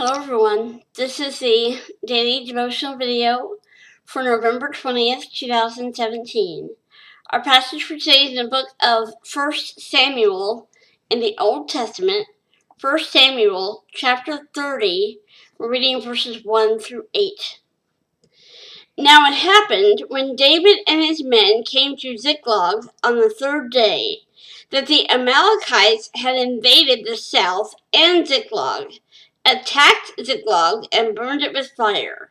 Hello everyone, this is the daily devotional video for November 20th, 2017. Our passage for today is in the book of 1 Samuel in the Old Testament, 1 Samuel chapter 30, we're reading verses 1 through 8. Now it happened when David and his men came to Ziklag on the third day that the Amalekites had invaded the south and Ziklag, attacked Ziklag and burned it with fire,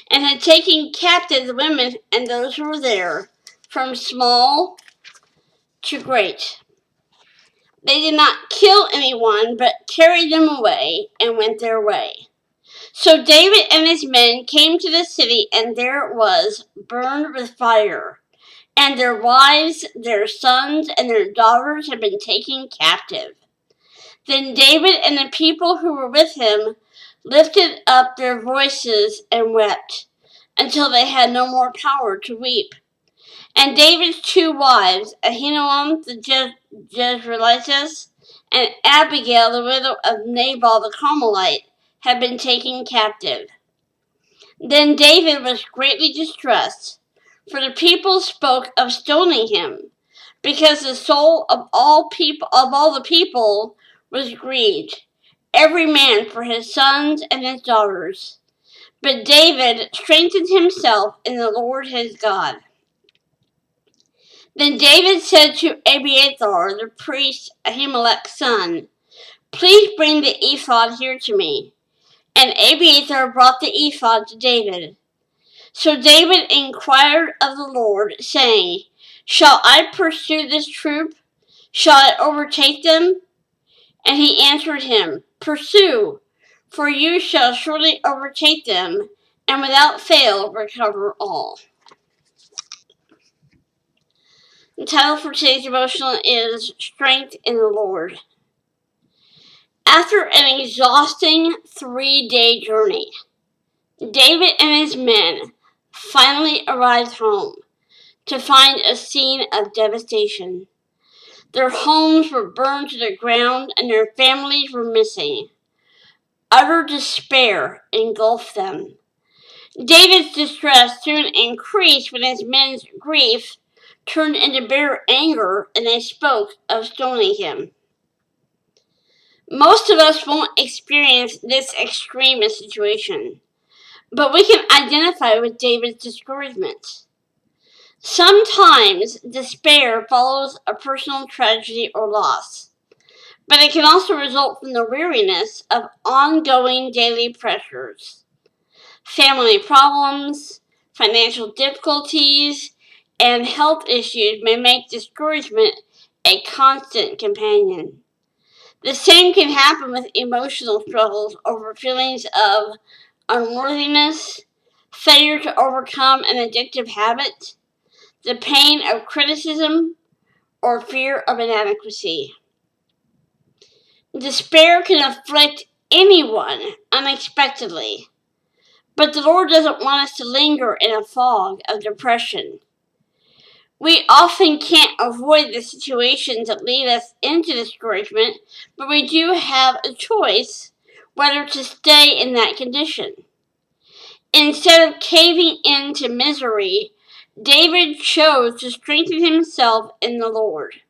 and had taken captive the women and those who were there, from small to great. They did not kill anyone, but carried them away and went their way. So David and his men came to the city, and there it was, burned with fire, and their wives, their sons, and their daughters had been taken captive. Then David and the people who were with him lifted up their voices and wept, until they had no more power to weep. And David's two wives, Ahinoam the Jezreelitess, and Abigail the widow of Nabal the Carmelite, had been taken captive. Then David was greatly distressed, for the people spoke of stoning him, because the soul of all the people was grieved, every man for his sons and his daughters. But David strengthened himself in the Lord his God. Then David said to Abiathar the priest, Ahimelech's son, "Please bring the ephod here to me." And Abiathar brought the ephod to David. So David inquired of the Lord, saying, "Shall I pursue this troop? Shall I overtake them?" And he answered him, "Pursue, for you shall surely overtake them, and without fail recover all." The title for today's devotional is Strength in the Lord. After an exhausting 3-day journey, David and his men finally arrived home to find a scene of devastation. Their homes were burned to the ground and their families were missing. Utter despair engulfed them. David's distress soon increased when his men's grief turned into bitter anger and they spoke of stoning him. Most of us won't experience this extreme situation, but we can identify with David's discouragement. Sometimes despair follows a personal tragedy or loss, but it can also result from the weariness of ongoing daily pressures. Family problems, financial difficulties, and health issues may make discouragement a constant companion. The same can happen with emotional struggles over feelings of unworthiness, failure to overcome an addictive habit, the pain of criticism, or fear of inadequacy. Despair can afflict anyone unexpectedly, but the Lord doesn't want us to linger in a fog of depression. We often can't avoid the situations that lead us into discouragement, but we do have a choice whether to stay in that condition. Instead of caving into misery, David chose to strengthen himself in the Lord.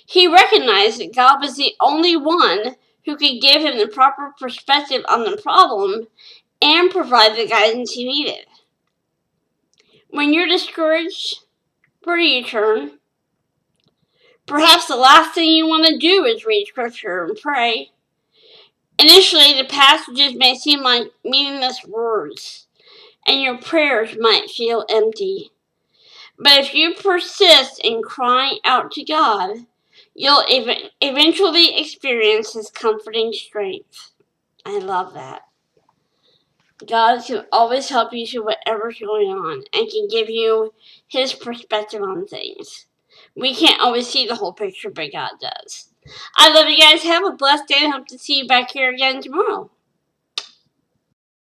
He recognized that God was the only one who could give him the proper perspective on the problem and provide the guidance he needed. When you're discouraged, where do you turn? Perhaps the last thing you want to do is read scripture and pray. Initially, the passages may seem like meaningless words, and your prayers might feel empty. But if you persist in crying out to God, you'll eventually experience His comforting strength. I love that. God can always help you through whatever's going on and can give you His perspective on things. We can't always see the whole picture, but God does. I love you guys. Have a blessed day and hope to see you back here again tomorrow.